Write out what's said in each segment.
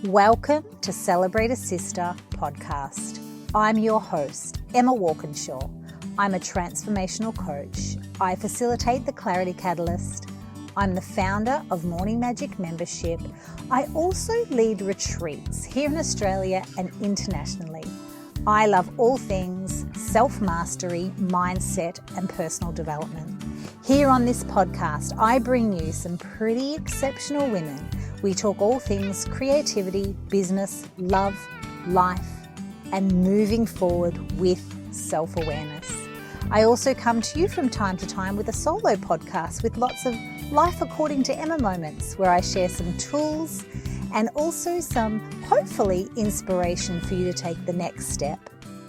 Welcome to Celebrate a Sister podcast. I'm your host, Emma Walkinshaw. I'm a transformational coach. I facilitate the Clarity Catalyst. I'm the founder of Morning Magic Membership. I also lead retreats here in Australia and internationally. I love all things self-mastery, mindset, and personal development. Here on this podcast, I bring you some pretty exceptional women. We talk all things creativity, business, love, life, and moving forward with self-awareness. I also come to you from time to time with a solo podcast with lots of life according to Emma moments where I share some tools and also some, hopefully, inspiration for you to take the next step.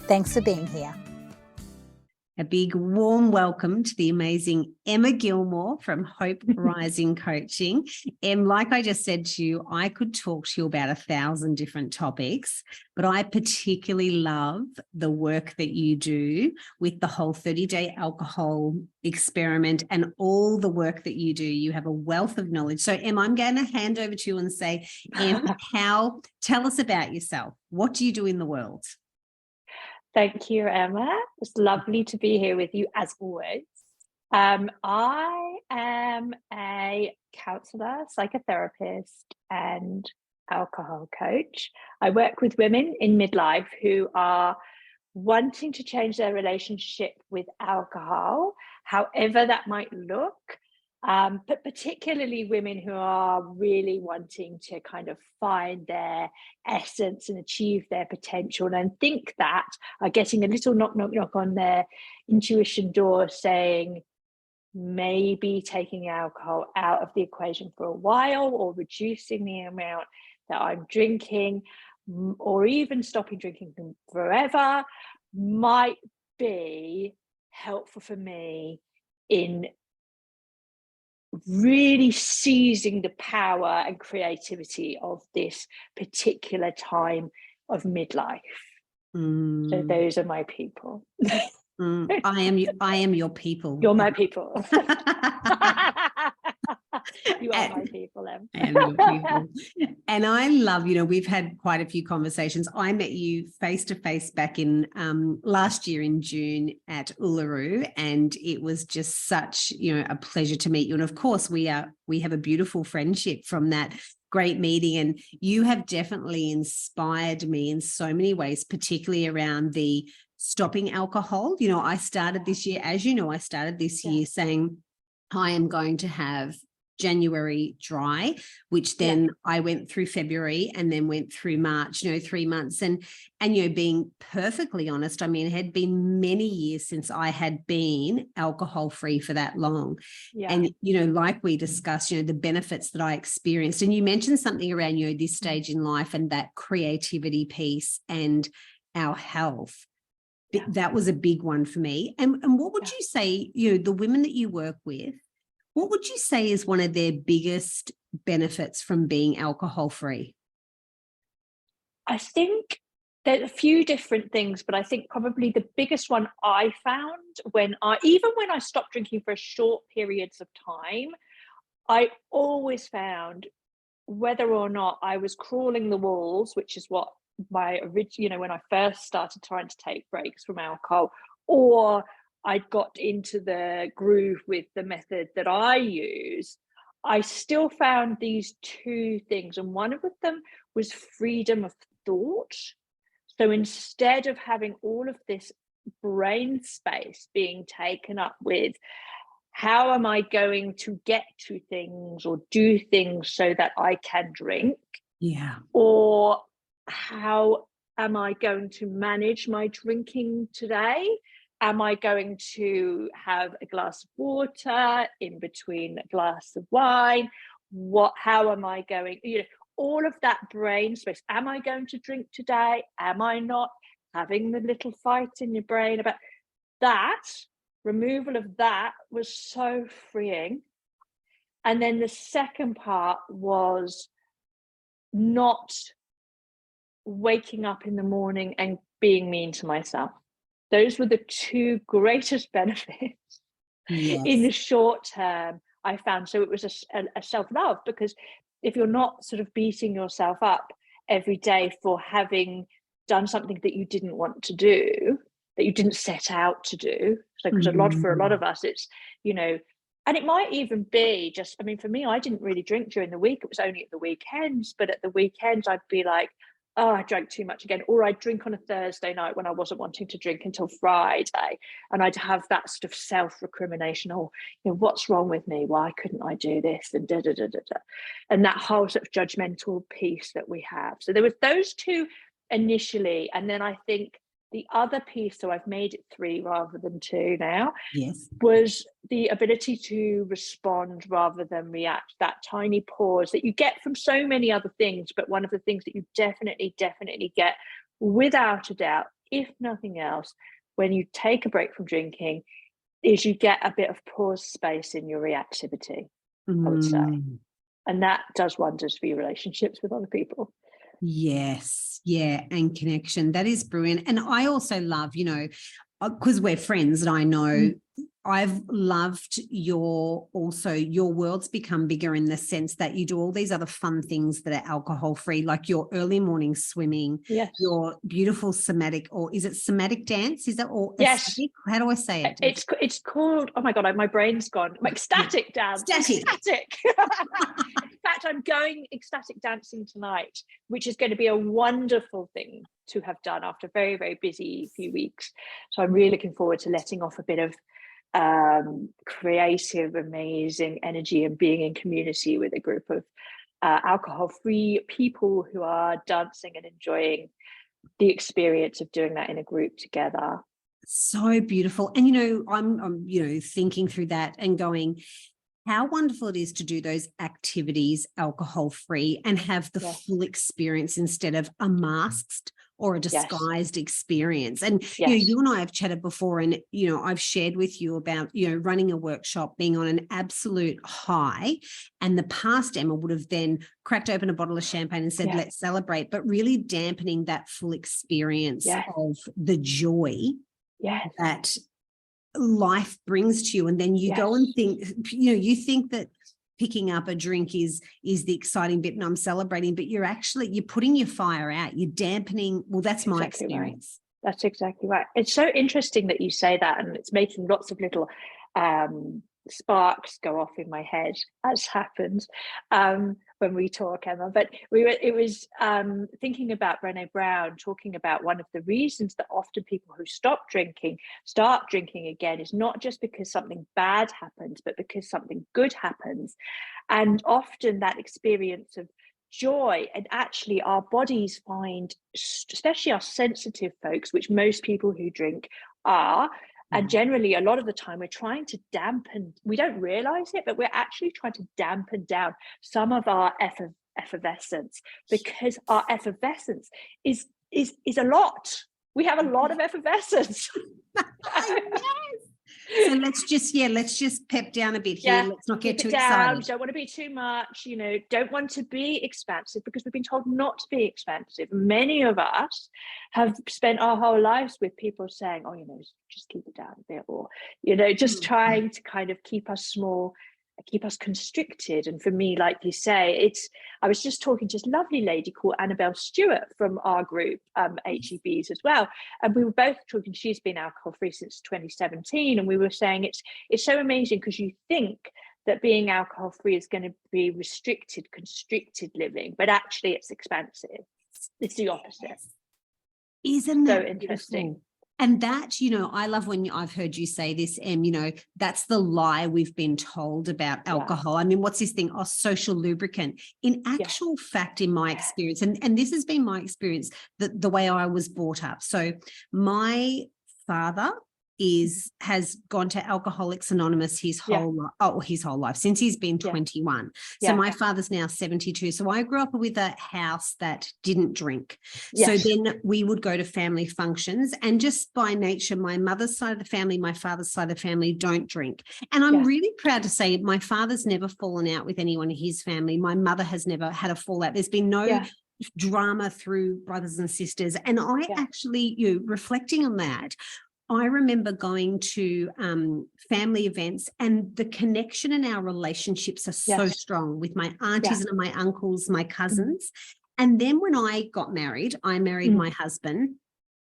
Thanks for being here. A big warm welcome to the amazing Emma Gilmour from Hope Rising Coaching. Like I just said to you, I could talk to you about 1,000 different topics, but I particularly love the work that you do with the whole 30-day alcohol experiment and all the work that you do. You have a wealth of knowledge. So, Emma, I'm going to hand over to you and say, tell us about yourself. What do you do in the world? Thank you, Emma. It's lovely to be here with you as always. I am a counsellor, psychotherapist, and alcohol coach. I work with women in midlife who are wanting to change their relationship with alcohol, however that might look. But particularly women who are really wanting to kind of find their essence and achieve their potential, and think that are getting a little knock on their intuition door saying maybe taking alcohol out of the equation for a while, or reducing the amount that I'm drinking, or even stopping drinking forever might be helpful for me in really seizing the power and creativity of this particular time of midlife. So those are my people. I am your people. You're my people. You are my people, Em. And your people. And I love, we've had quite a few conversations. I met you face to face back in last year in June at Uluru, and it was just such, a pleasure to meet you. And of course, we have a beautiful friendship from that great meeting, and you have definitely inspired me in so many ways, particularly around the stopping alcohol. I started this year, as you know, year saying I am going to have January dry, which then I went through February and then went through March, 3 months. And being perfectly honest, it had been many years since I had been alcohol free for that long. Yeah. And, like we discussed, the benefits that I experienced, and you mentioned something around, this stage in life and that creativity piece and our health. Yeah. That was a big one for me. And what would you say, the women that you work with, what would you say is one of their biggest benefits from being alcohol free? I think there's a few different things, but I think probably the biggest one I found when I stopped drinking for short periods of time, I always found whether or not I was crawling the walls, which is what my original, when I first started trying to take breaks from alcohol, or I got into the groove with the method that I use, I still found these two things. And one of them was freedom of thought. So instead of having all of this brain space being taken up with how am I going to get to things or do things so that I can drink? Yeah. Or how am I going to manage my drinking today? Am I going to have a glass of water in between a glass of wine? How am I going, all of that brain space. Am I going to drink today? Am I not? Having the little fight in your brain about that, removal of that was so freeing. And then the second part was not waking up in the morning and being mean to myself. Those were the two greatest benefits in the short term I found. So it was a self-love, because if you're not sort of beating yourself up every day for having done something that you didn't want to do, that you didn't set out to do. So because for a lot of us, it's, you know, and it might even be just, I mean, for me, I didn't really drink during the week. It was only at the weekends, but at the weekends I'd be like, oh, I drank too much again. Or I'd drink on a Thursday night when I wasn't wanting to drink until Friday. And I'd have that sort of self-recrimination, oh, you know, what's wrong with me? Why couldn't I do this? And da, da, da, da, da. And that whole sort of judgmental piece that we have. So there was those two initially. And then I think the other piece, so I've made it 3 rather than 2 now, Yes. was the ability to respond rather than react, that tiny pause that you get from so many other things. But one of the things that you definitely get, without a doubt, if nothing else, when you take a break from drinking, is you get a bit of pause space in your reactivity, I would say. And that does wonders for your relationships with other people. Yes. Yeah. And connection. That is brilliant. And I also love, you know, because we're friends and I know I've loved your worlds become bigger in the sense that you do all these other fun things that are alcohol free, like your early morning swimming, yes, your beautiful somatic, or is it somatic dance? Is that all? Yes. Ecstatic? How do I say it? It's called, oh my God, my brain's gone. Ecstatic dance. Ecstatic. In fact, I'm going ecstatic dancing tonight, which is going to be a wonderful thing to have done after a very, very busy few weeks. So I'm really looking forward to letting off a bit of creative, amazing energy and being in community with a group of alcohol-free people who are dancing and enjoying the experience of doing that in a group together. So beautiful. And, you know, I'm you know, thinking through that and going, how wonderful it is to do those activities alcohol-free and have the full experience instead of a masked or a disguised experience. And, you know, you and I have chatted before and, you know, I've shared with you about, you know, running a workshop, being on an absolute high, and the past Emma would have then cracked open a bottle of champagne and said, let's celebrate, but really dampening that full experience of the joy that life brings to you. And then you go and think, you know, you think that picking up a drink is the exciting bit and I'm celebrating, but you're putting your fire out, you're dampening. Well, that's my experience. Right. That's exactly right. It's so interesting that you say that, and it's making lots of little sparks go off in my head, as happens when we talk, Emma. But it was thinking about Brené Brown talking about one of the reasons that often people who start drinking again is not just because something bad happens, but because something good happens. And often that experience of joy, and actually our bodies find, especially our sensitive folks, which most people who drink are, and generally a lot of the time we're trying to dampen, we don't realize it, but we're actually trying to dampen down some of our effervescence, because our effervescence is a lot. We have a lot of effervescence. So let's just pep down a bit here. Let's not get too excited. Don't want to be too much, you know, don't want to be expansive because we've been told not to be expansive. Many of us have spent our whole lives with people saying, oh, you know, just keep it down a bit, or, you know, just trying to kind of keep us small, keep us constricted. And for me, like you say, I was just talking to this lovely lady called Annabelle Stewart from our group, HEBs as well, and we were both talking. She's been alcohol free since 2017, and we were saying it's so amazing because you think that being alcohol free is going to be constricted living, but actually it's expansive. It's the opposite. Isn't that so interesting? Beautiful? And that, you know, I love when I've heard you say this, Em, you know, that's the lie we've been told about alcohol. I mean, what's this thing? Oh, social lubricant. In actual fact, in my experience, and this has been my experience, the way I was brought up. So my father has gone to Alcoholics Anonymous his whole life since he's been 21. So my father's now 72. So I grew up with a house that didn't drink. So then we would go to family functions, and just by nature, my mother's side of the family, my father's side of the family don't drink. And I'm really proud to say my father's never fallen out with anyone in his family. My mother has never had a fallout. There's been no drama through brothers and sisters. And I actually, reflecting on that, I remember going to family events, and the connection in our relationships are so strong with my aunties and my uncles, my cousins. And then when I got married, I married my husband.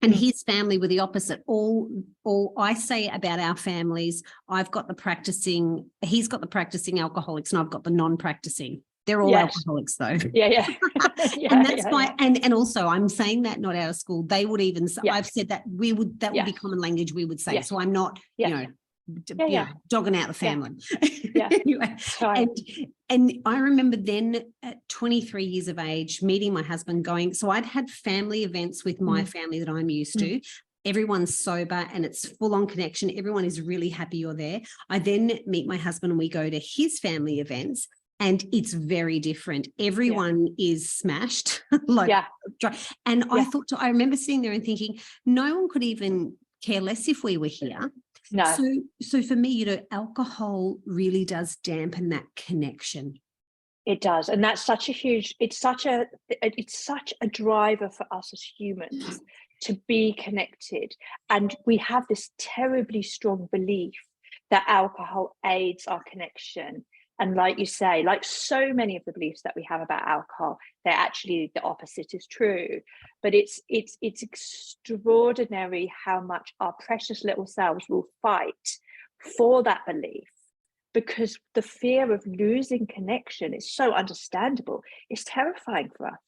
And his family were the opposite. All I say about our families, he's got the practicing alcoholics, and I've got the non-practicing. They're all alcoholics though. Yeah. And that's why, and also I'm saying that not out of school. They would even, I've said that would be common language we would say. So I'm not, dogging out the family. Anyway, and I remember then at 23 years of age, meeting my husband, going, so I'd had family events with my family that I'm used to. Everyone's sober and it's full on connection. Everyone is really happy you're there. I then meet my husband and we go to his family events. And it's very different. Everyone is smashed. And I remember sitting there and thinking, no one could even care less if we were here. No. So for me, alcohol really does dampen that connection. It does. And that's it's such a driver for us as humans to be connected. And we have this terribly strong belief that alcohol aids our connection. And like you say, like so many of the beliefs that we have about alcohol, they're actually the opposite is true. But it's extraordinary how much our precious little selves will fight for that belief, because the fear of losing connection is so understandable. It's terrifying for us.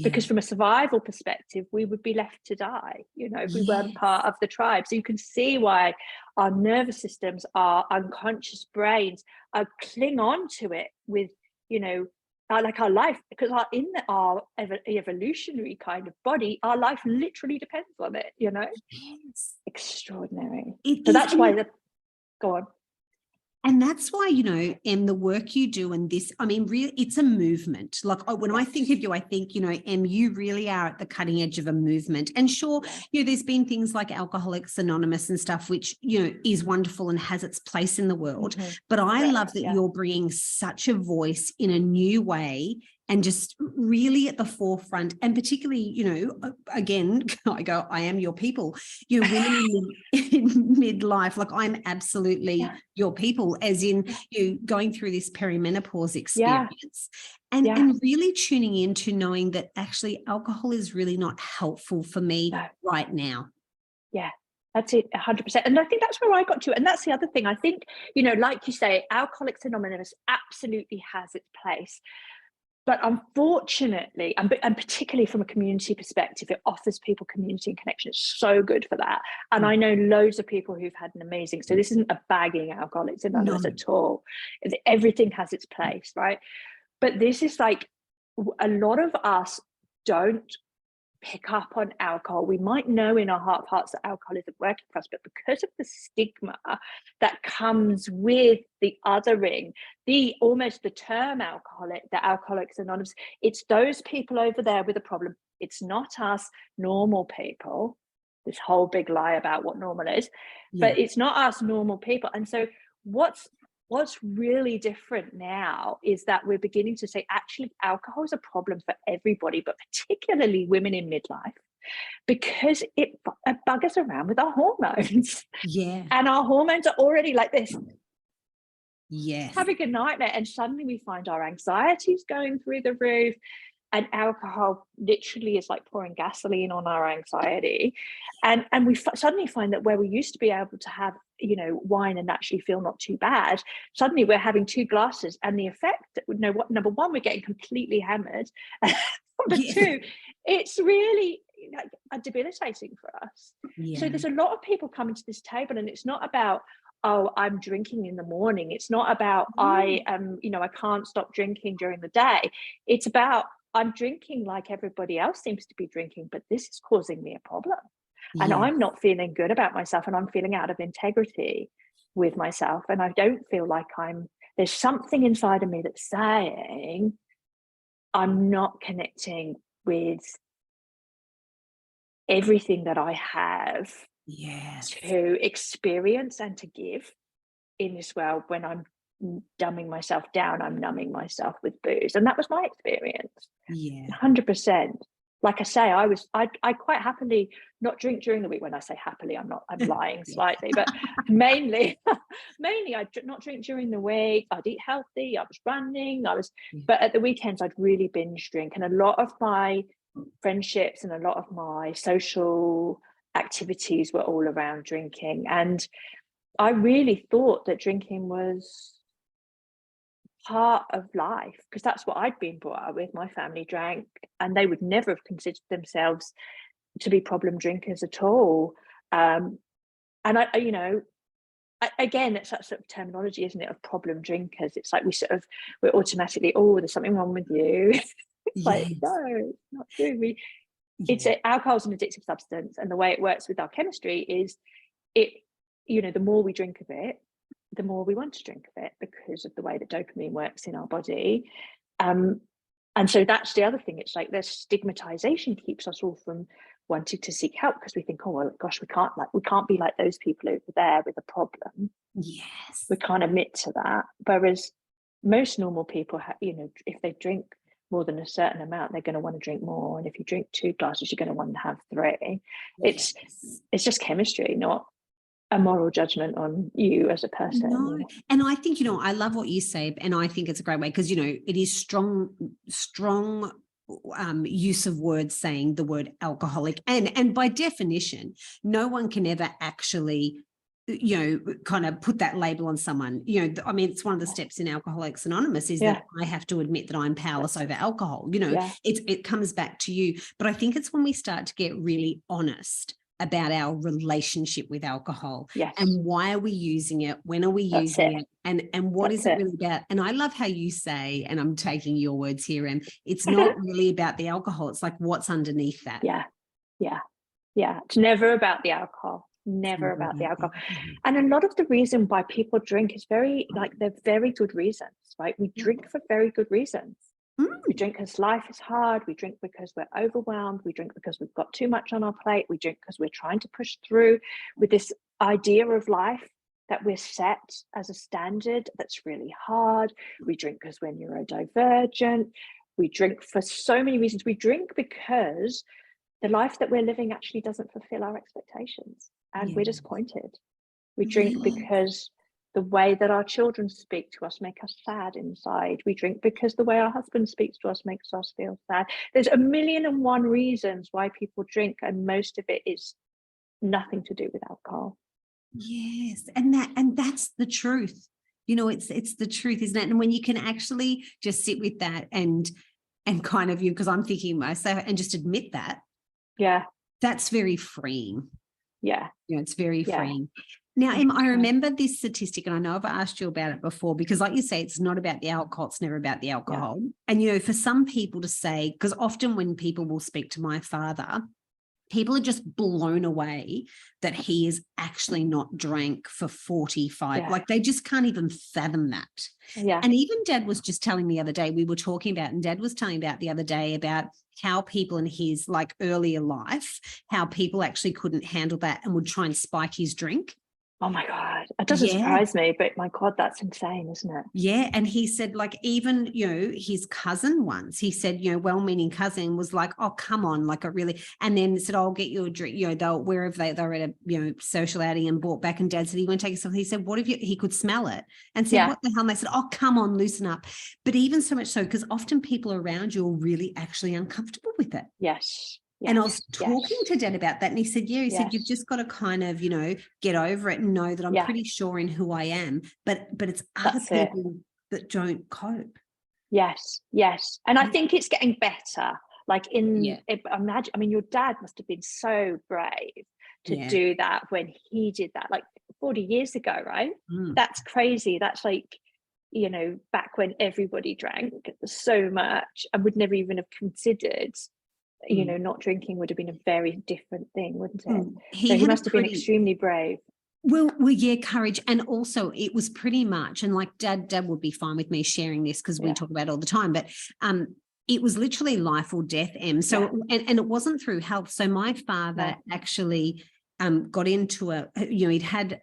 Because from a survival perspective, we would be left to die, if we weren't part of the tribe. So you can see why our nervous systems, our unconscious brains cling on to it with, like our life, because our evolutionary kind of body, our life literally depends on it, Extraordinary. So that's why go on. And that's why, Em, the work you do and this, I mean, really, it's a movement. Like when I think of you, I think, Em, you really are at the cutting edge of a movement. And sure, there's been things like Alcoholics Anonymous and stuff, which, is wonderful and has its place in the world. But I love that you're bringing such a voice in a new way and just really at the forefront. And particularly, again, I am your people, women in midlife, like I'm absolutely your people, as in you going through this perimenopause experience and really tuning into knowing that actually alcohol is really not helpful for me right now. Yeah. That's it, 100%. And I think that's where I got to. And that's the other thing. I think, like you say, Alcoholics Anonymous absolutely has its place. But unfortunately, and particularly from a community perspective, it offers people community and connection. It's so good for that. And I know loads of people who've had an amazing, so this isn't a bagging Alcoholics Anonymous at all. Everything has its place, right? But this is like, a lot of us don't pick up on alcohol. We might know in our heart of hearts that alcohol isn't working for us, but because of the stigma that comes with the othering, almost the term alcoholic, the Alcoholics Anonymous, it's those people over there with a problem. It's not us normal people, this whole big lie about what normal is, but it's not us normal people. And so what's really different now is that we're beginning to say, actually, alcohol is a problem for everybody, but particularly women in midlife, because it buggers around with our hormones. And our hormones are already like this. Having a nightmare. And suddenly we find our anxieties going through the roof. And alcohol literally is like pouring gasoline on our anxiety. And we suddenly find that where we used to be able to have, wine and actually feel not too bad, suddenly we're having 2 glasses, and the effect, number one, we're getting completely hammered. Number 2, it's really debilitating for us. So there's a lot of people coming to this table, and it's not about, oh, I'm drinking in the morning. It's not about I can't stop drinking during the day. It's about, I'm drinking like everybody else seems to be drinking, but this is causing me a problem. And I'm not feeling good about myself, and I'm feeling out of integrity with myself. And I don't feel like there's something inside of me that's saying I'm not connecting with everything that I have to experience and to give in this world. When I'm dumbing myself down, I'm numbing myself with booze. And that was my experience. 100%. like I say, I quite happily not drink during the week. When I say happily, I'm lying slightly, but mainly I'd not drink during the week. I'd eat healthy. I was running. But at the weekends, I'd really binge drink. And a lot of my friendships and a lot of my social activities were all around drinking. And I really thought that drinking was part of life, because that's what I'd been brought up with. My family drank, and they would never have considered themselves to be problem drinkers at all. And again, it's that sort of terminology, isn't it, of problem drinkers. It's like we're automatically, oh, there's something wrong with you. It's like, no, it's not true. Alcohol's an addictive substance, and the way it works with our chemistry is the more we drink of it, the more we want to drink of it, because of the way that dopamine works in our body. And so that's the other thing. It's like the stigmatization keeps us all from wanting to seek help, because we think, oh, well, gosh, we can't be like those people over there with a problem. Yes. We can't admit to that. Whereas most normal people, if they drink more than a certain amount, they're going to want to drink more. And if you drink 2 glasses, you're going to want to have 3. Yes. It's just chemistry, not a moral judgment on you as a person. No. And I think, I love what you say, and I think it's a great way, because, it is strong use of words, saying the word alcoholic. And by definition, no one can ever actually, kind of put that label on someone. It's one of the steps in Alcoholics Anonymous is that I have to admit that I'm powerless over alcohol. It comes back to you. But I think it's when we start to get really honest about our relationship with alcohol, and why are we using it? When are we using it? And what is it really about? And I love how you say, and I'm taking your words here, Em, it's not really about the alcohol. It's like what's underneath that. Yeah. It's never about the alcohol. Never about the alcohol. And a lot of the reason why people drink is they're very good reasons, right? We drink for very good reasons. We drink because life is hard. We drink because we're overwhelmed. We drink because we've got too much on our plate. We drink because we're trying to push through with this idea of life that we're set as a standard that's really hard. We drink because we're neurodivergent. We drink for so many reasons. We drink because the life that we're living actually doesn't fulfill our expectations, and we're disappointed. We drink because the way that our children speak to us make us sad inside. We drink because the way our husband speaks to us makes us feel sad. There's 1,000,001 reasons why people drink, and most of it is nothing to do with alcohol. Yes, and that's the truth. It's the truth, isn't it? And when you can actually just sit with that and kind of because I'm thinking myself, and just admit that. Yeah. That's very freeing. Yeah. It's very freeing. Now, Em, I remember this statistic, and I know I've asked you about it before, because like you say, it's not about the alcohol, it's never about the alcohol. And, for some people to say, because often when people will speak to my father, people are just blown away that he is actually not drank for 45. Like they just can't even fathom that. Yeah. And even Dad was just telling me the other day, we were talking about, and Dad was telling about the other day about how people in his earlier life, how people actually couldn't handle that and would try and spike his drink. Oh my God, it doesn't surprise me, but my God, that's insane, isn't it? Yeah. And he said, even, his cousin once, he said, well-meaning cousin was like, oh, come on, and then said, I'll get you a drink, wherever they were at a, social outing, and brought back, and Dad said, he won't take something. He said, what if he could smell it, and said, what the hell? And they said, oh, come on, loosen up. But even so much so, because often people around you are really actually uncomfortable with it. Yes. And I was talking to Dad about that, and he said, he said, you've just got to kind of, get over it and know that I'm pretty sure in who I am, but it's other people that don't cope. Yes. And I think it's getting better. Imagine, your dad must have been so brave to do that when he did that, 40 years ago, right? That's crazy. That's back when everybody drank so much and would never even have considered, not drinking would have been a very different thing, wouldn't it? He must have been extremely brave. Well, courage. And also it was pretty much, and Dad would be fine with me sharing this because we talk about it all the time, but it was literally life or death, Em. So, and it wasn't through health. So my father actually got into he'd had,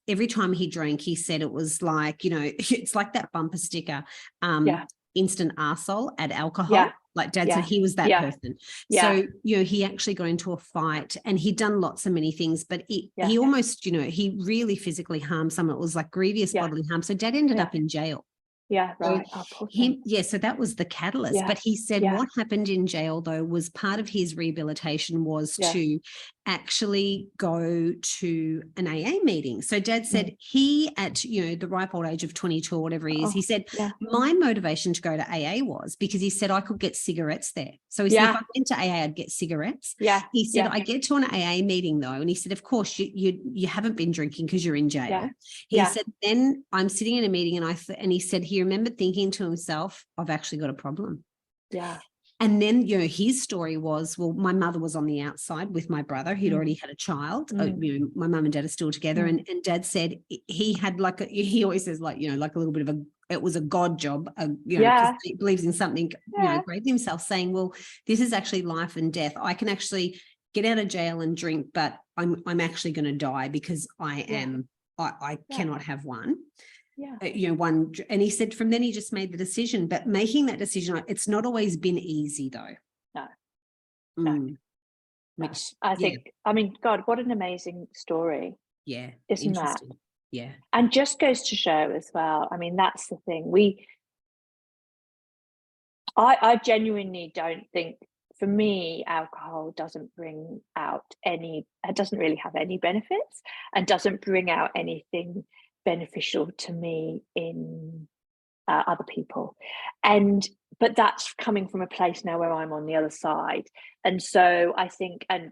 every time he drank, he said it was like, it's like that bumper sticker, instant arsehole, add alcohol. Like Dad said, he was that person. Yeah. So, he actually got into a fight, and he'd done lots of many things, but he almost, he really physically harmed someone. It was like grievous bodily harm. So Dad ended up in jail. Yeah, right. So that was the catalyst. But he said what happened in jail, though, was part of his rehabilitation was to actually go to an AA meeting. So Dad said he, at the ripe old age of 22 or whatever he is, he said my motivation to go to AA was because he said I could get cigarettes there. So he said if I went to AA, I'd get cigarettes. He said I get to an AA meeting though, and he said of course you haven't been drinking because you're in jail. He said then I'm sitting in a meeting, and he said he remembered thinking to himself, I've actually got a problem. And then, his story was, well, my mother was on the outside with my brother. He'd already had a child. My mum and Dad are still together. And Dad said he had he always says like a little bit of it was a God job, because he believes in something, great himself, saying, well, this is actually life and death. I can actually get out of jail and drink, but I'm actually going to die because I cannot have one. One, and he said from then he just made the decision, but making that decision, it's not always been easy though. No. Which I think, I mean, God, what an amazing story. Isn't that? And just goes to show as well, I mean, that's the thing. I genuinely don't think, for me, alcohol doesn't bring out it doesn't really have any benefits, and doesn't bring out anything beneficial to me in other people. But that's coming from a place now where I'm on the other side. And so I think, I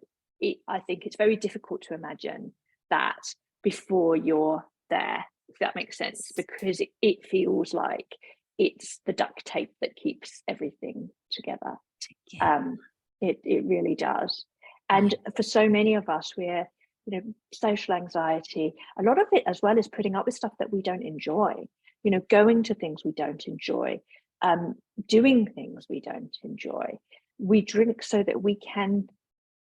think it's very difficult to imagine that before you're there, if that makes sense, because it feels like it's the duct tape that keeps everything together. It really does. And for so many of us, we're, social anxiety, a lot of it as well is putting up with stuff that we don't enjoy, going to things we don't enjoy, doing things we don't enjoy. We drink so that we can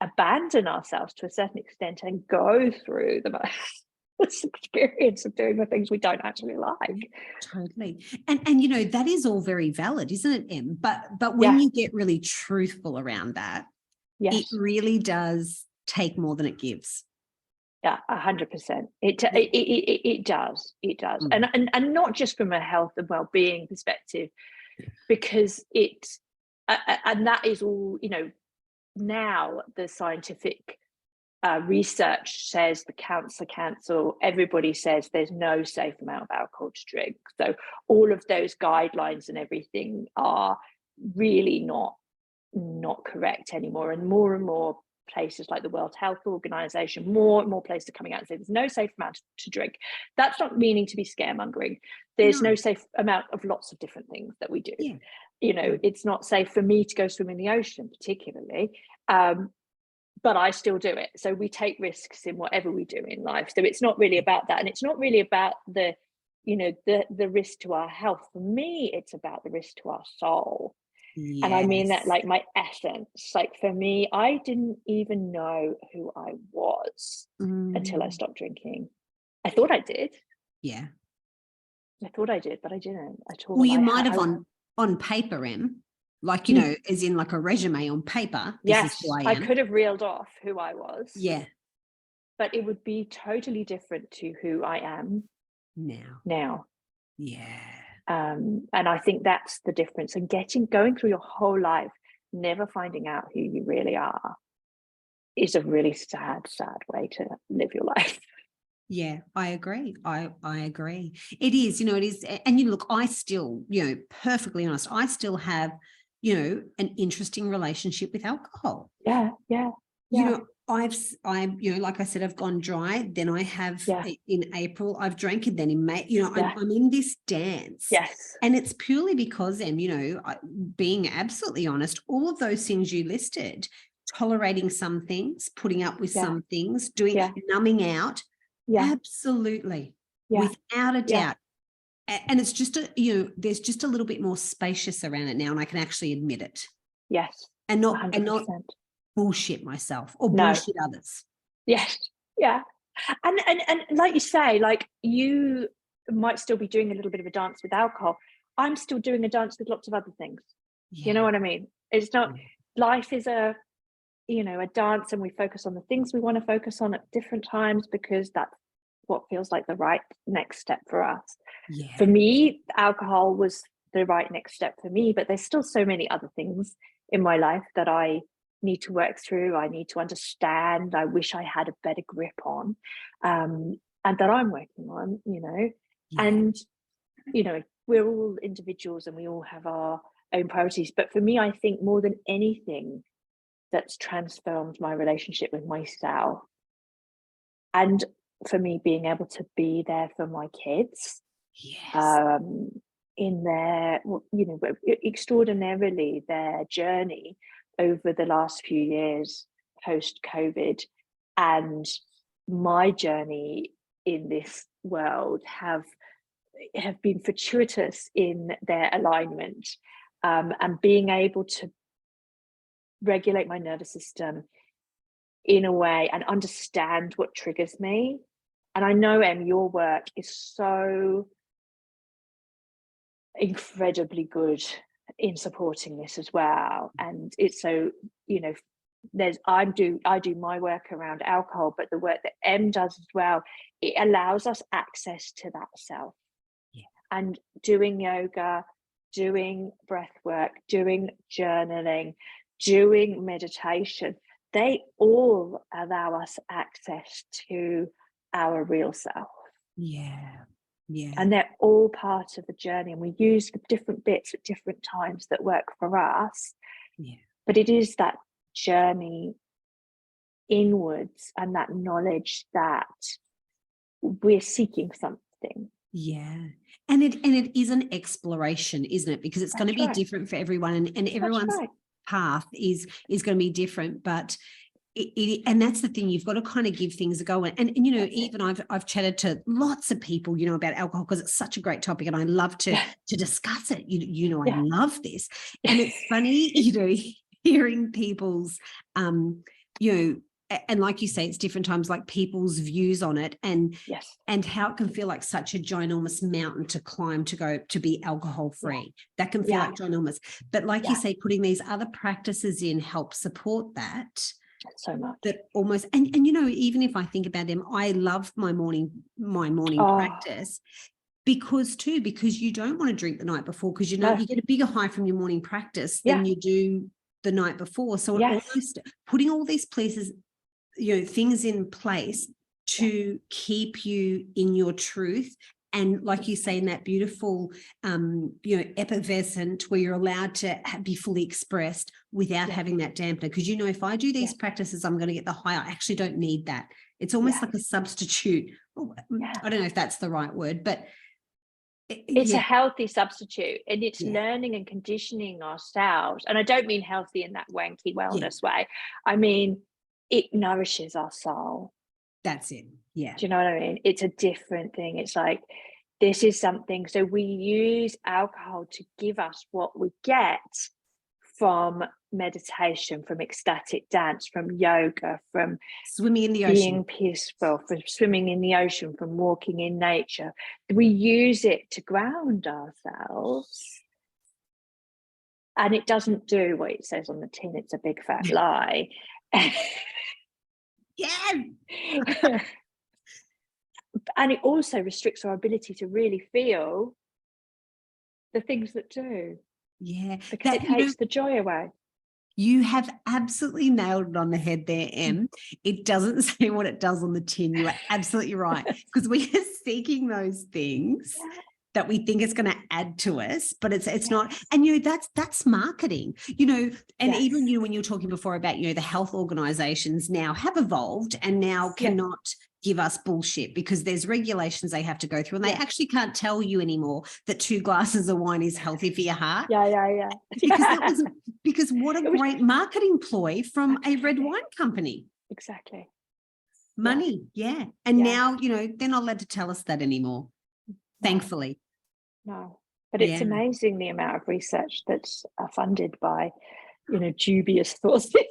abandon ourselves to a certain extent and go through this experience of doing the things we don't actually like. Totally. And that is all very valid, isn't it, Em? But when you get really truthful around that, it really does take more than it gives. 100%. It does. And not just from a health and well-being perspective, because and that is all, now the scientific research says, the Cancer Council, everybody says there's no safe amount of alcohol to drink. So all of those guidelines and everything are really not correct anymore. And more places like the World Health Organization, more and more places are coming out and saying there's no safe amount to drink. That's not meaning to be scaremongering. There's no safe amount of lots of different things that we do. It's not safe for me to go swim in the ocean particularly, but I still do it. So we take risks in whatever we do in life. So it's not really about that, and it's not really about the risk to our health. For me, it's about the risk to our soul. And I mean that like my essence. Like for me, I didn't even know who I was until I stopped drinking. I thought I did. I thought I did, but I didn't at all. Well, you might have on paper, Em, like, as in like a resume on paper. This is who I am. I could have reeled off who I was. But it would be totally different to who I am now. And I think that's the difference. And going through your whole life, never finding out who you really are, is a really sad way to live your life. I agree. I agree. It is, it is. And look, I still, perfectly honest, I still have, an interesting relationship with alcohol. I've like I said, I've gone dry. Then I have in April, I've drank, and then in May, I'm in this dance. And it's purely because, being absolutely honest, all of those things you listed, tolerating some things, putting up with some things, numbing out. Absolutely. Without a doubt. And it's just, there's just a little bit more spacious around it now, and I can actually admit it. And not 100%. And not bullshit myself or bullshit others. And like you say, like you might still be doing a little bit of a dance with alcohol. I'm still doing a dance with lots of other things. You know what I mean? It's not, life is a dance, and we focus on the things we want to focus on at different times because that's what feels like the right next step for us. Yeah. For me, alcohol was the right next step for me, but there's still so many other things in my life that I need to work through. I need to understand. I wish I had a better grip on, and that I'm working on, and, we're all individuals and we all have our own priorities. But for me, I think more than anything that's transformed my relationship with myself, and for me being able to be there for my kids, Yes. in their, extraordinarily their journey over the last few years post COVID, and my journey in this world have been fortuitous in their alignment, and being able to regulate my nervous system in a way and understand what triggers me. And I know, Em, your work is so incredibly good in supporting this as well. And it's so, I do my work around alcohol, but the work that Em does as well, it allows us access to that self. Yeah. And doing yoga, doing breath work, doing journaling, doing meditation, they all allow us access to our real self. Yeah. Yeah. And they're all part of the journey, and we use the different bits at different times that work for us. Yeah. But it is that journey inwards and that knowledge that we're seeking something. Yeah. And it is an exploration, isn't it? Because it's going to be different for everyone, and everyone's path is going to be different. But and that's the thing, you've got to kind of give things a go. And even I've chatted to lots of people, about alcohol, because it's such a great topic and I love to discuss it. I love this. And it's funny, hearing people's, and like you say, it's different times, like people's views on it, and how it can feel like such a ginormous mountain to climb to be alcohol free. That can feel like ginormous. But like you say, putting these other practices in helps support that. So much. That almost, and even if I think about them, I love my morning practice because you don't want to drink the night before, because you get a bigger high from your morning practice than you do the night before. So it almost putting all these places, things in place to keep you in your truth. And like you say, in that beautiful, effervescent, where you're allowed to be fully expressed without having that dampener. Because, if I do these practices, I'm going to get the high. I actually don't need that. It's almost like a substitute. I don't know if that's the right word, but it's a healthy substitute, and it's learning and conditioning ourselves. And I don't mean healthy in that wanky wellness way. I mean, it nourishes our soul. That's it. Yeah. Do you know what I mean? It's a different thing. It's like, this is something. So we use alcohol to give us what we get from meditation, from ecstatic dance, from yoga, from swimming in the being ocean, peaceful, from swimming in the ocean, from walking in nature. We use it to ground ourselves. And it doesn't do what it says on the tin. It's a big fat lie. Yeah. And it also restricts our ability to really feel the things that do. Yeah. Because it takes the joy away. You have absolutely nailed it on the head there, Em. It doesn't say what it does on the tin. You are absolutely right. Because we are seeking those things that we think is going to add to us, but it's not. And that's marketing. And even when you were talking before about the health organizations now have evolved and now cannot give us bullshit, because there's regulations they have to go through, and they actually can't tell you anymore that 2 glasses of wine is healthy for your heart. Because what a great marketing ploy from a red wine company. Exactly. Money. And now they're not allowed to tell us that anymore, thankfully. No, but it's amazing the amount of research that's funded by dubious sources.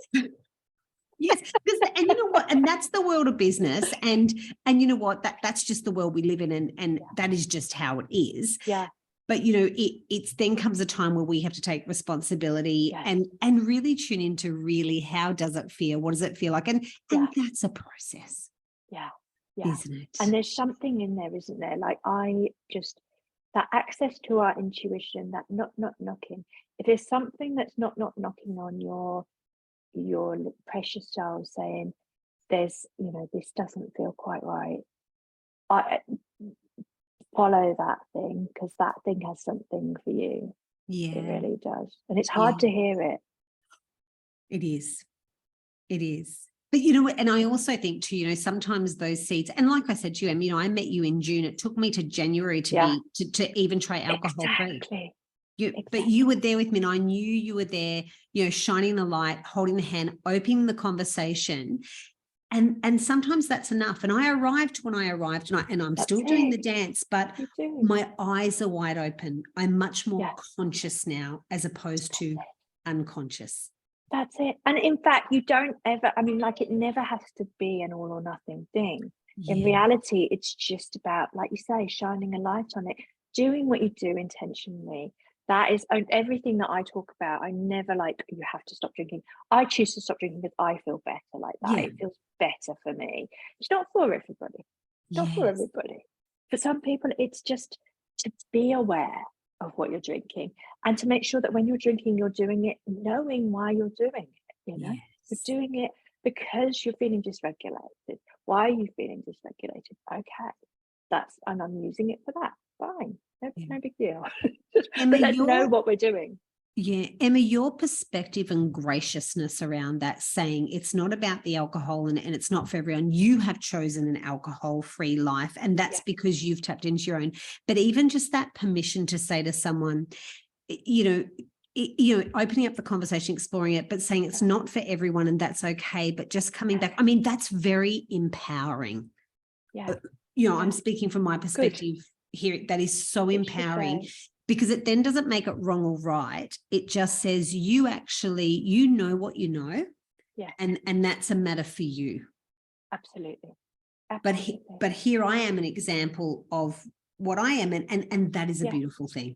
Yes, and you know what? And that's the world of business, and you know what? That's just the world we live in, and that is just how it is. Yeah. But, you know, it's then comes a time where we have to take responsibility and really tune into really, how does it feel? What does it feel like? And that's a process. Yeah. Isn't it? And there's something in there, isn't there? Like that access to our intuition, that not knocking. If there's something that's not knocking on your precious soul, saying there's, you know, this doesn't feel quite right, I follow that thing, because that thing has something for you. It really does. And it's hard to hear it. It is. But, you know, and I also think too, you know, sometimes those seeds, and like I said to you, Em, you know, I met you in June. It took me to January to even try alcohol free. But you were there with me, and I knew you were there, you know, shining the light, holding the hand, opening the conversation. And sometimes that's enough. And I arrived when I arrived, and I'm still doing the dance, but my eyes are wide open. I'm much more conscious now, as opposed to unconscious. That's it. And in fact, you don't ever, I mean, like, it never has to be an all or nothing thing. In reality, it's just about, like you say, shining a light on it, doing what you do intentionally. That is everything that I talk about. I never like, you have to stop drinking. I choose to stop drinking because I feel better like that. It feels better for me. It's not for everybody. Not for everybody. For some people, it's just to be aware of what you're drinking, and to make sure that when you're drinking, you're doing it knowing why you're doing it. You know, you're doing it because you're feeling dysregulated. Why are you feeling dysregulated? Okay, and I'm using it for that. Fine, no big deal. Emma, but let's know what we're doing. Yeah, Emma, your perspective and graciousness around that, saying it's not about the alcohol and it's not for everyone. You have chosen an alcohol-free life, and that's because you've tapped into your own. But even just that permission to say to someone, you know, opening up the conversation, exploring it, but saying it's not for everyone, and that's okay. But just coming back, I mean, that's very empowering. You know, I'm speaking from my perspective here. That is so empowering. Because it then doesn't make it wrong or right. It just says you know what you know. And that's a matter for you. Absolutely. But here I am, an example of what I am, and that is a beautiful thing.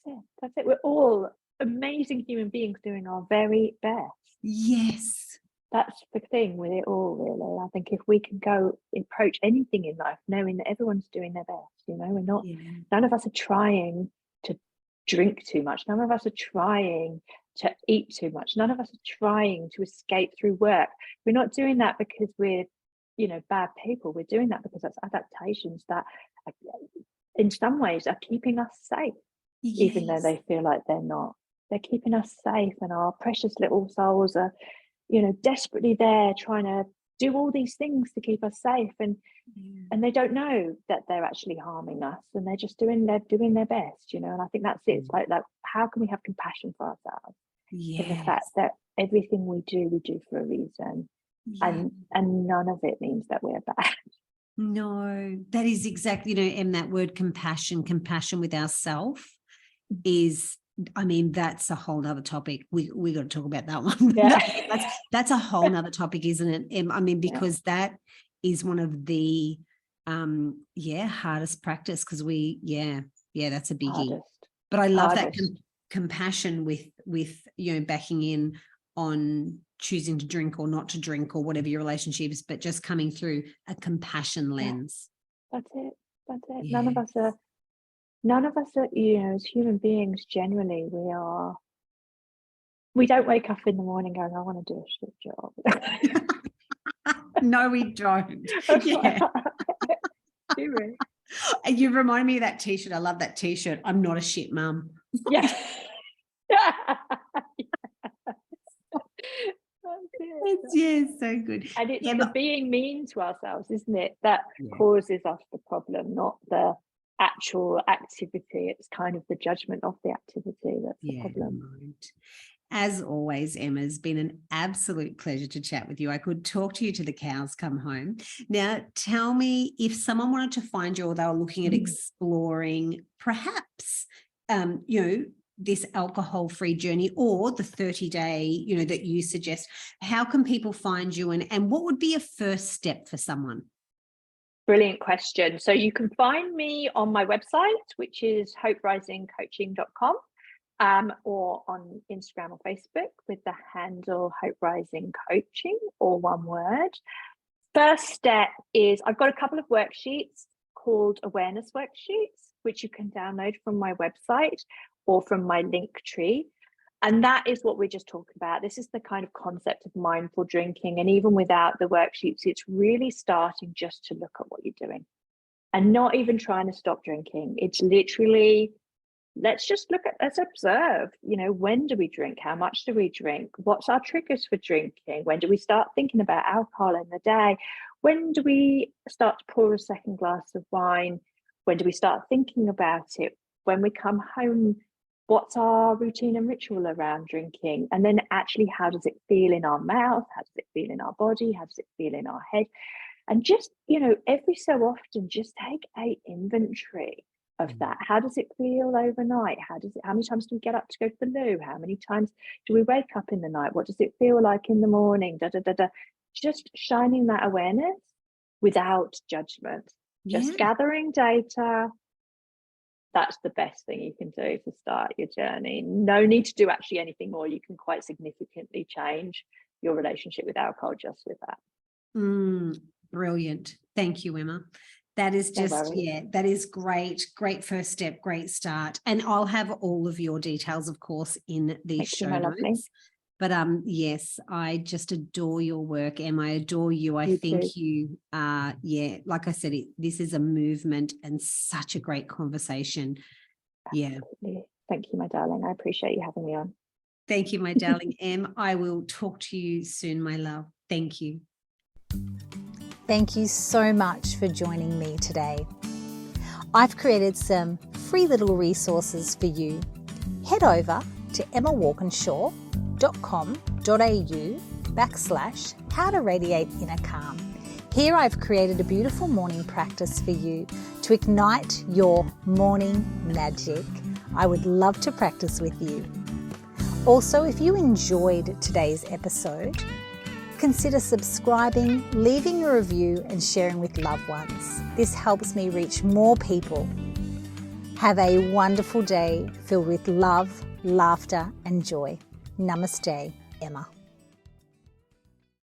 That's it. We're all amazing human beings doing our very best. Yes. That's the thing with it all, really. I think if we can go approach anything in life knowing that everyone's doing their best, you know, we're not, none of us are trying to drink too much. None of us are trying to eat too much. None of us are trying to escape through work. We're not doing that because we're, you know, bad people. We're doing that because that's adaptations that in some ways are keeping us safe, even though they feel like they're not. They're keeping us safe, and our precious little souls are, you know, desperately there trying to do all these things to keep us safe, and they don't know that they're actually harming us, and they're just doing their best, you know. And I think that's it. It's like that. How can we have compassion for ourselves in the fact that everything we do for a reason, and none of it means that we're bad. No, that is exactly, you know, and that word compassion with ourselves is, I mean, that's a whole nother topic. We got to talk about that one. That's a whole nother topic, isn't it? I mean, because that is one of the hardest practice, because that's a biggie. But I love that compassion with you know, backing in on choosing to drink or not to drink or whatever your relationship is, but just coming through a compassion lens. That's it. None of us are, you know, as human beings, generally, we don't wake up in the morning going, I want to do a shit job. No, we don't. Do we? And you remind me of that t-shirt. I love that t-shirt. I'm not a shit mum. Yeah. It's so good. And it's the being mean to ourselves, isn't it, that causes us the problem, not the actual activity. It's kind of the judgment of the activity that's the problem. Right. As always, Emma, it's been an absolute pleasure to chat with you. I could talk to you till the cows come home. Now, tell me, if someone wanted to find you, or they were looking at exploring perhaps, you know, this alcohol-free journey or the 30-day, you know, that you suggest, how can people find you, and what would be a first step for someone? Brilliant question. So you can find me on my website, which is hoperisingcoaching.com, or on Instagram or Facebook with the handle Hope Rising Coaching, or one word. First step is I've got a couple of worksheets called awareness worksheets, which you can download from my website or from my link tree. And that is what we're just talking about. This is the kind of concept of mindful drinking. And even without the worksheets, it's really starting just to look at what you're doing and not even trying to stop drinking. It's literally, let's observe, when do we drink? How much do we drink? What's our triggers for drinking? When do we start thinking about alcohol in the day? When do we start to pour a second glass of wine? When do we start thinking about it? When we come home, what's our routine and ritual around drinking? And then actually, how does it feel in our mouth? How does it feel in our body? How does it feel in our head? And just, every so often, just take an inventory of that. How does it feel overnight? How many times do we get up to go to the loo? How many times do we wake up in the night? What does it feel like in the morning? Just shining that awareness without judgment, just gathering data. That's the best thing you can do to start your journey. No need to do actually anything more. You can quite significantly change your relationship with alcohol just with that. Brilliant. Thank you, Emma. That is that is great. Great first step, great start. And I'll have all of your details, of course, in the show notes. But yes, I just adore your work, Emma. I adore you. I think you like I said, this is a movement and such a great conversation. Absolutely. Yeah. Thank you, my darling. I appreciate you having me on. Thank you, my darling Em. I will talk to you soon, my love. Thank you. Thank you so much for joining me today. I've created some free little resources for you. Head over to emmawalkinshaw.com.au/how to radiate inner calm. Here I've created a beautiful morning practice for you to ignite your morning magic. I would love to practice with you. Also, if you enjoyed today's episode, consider subscribing, leaving a review and sharing with loved ones. This helps me reach more people. Have a wonderful day filled with love, laughter and joy. Namaste, Emma.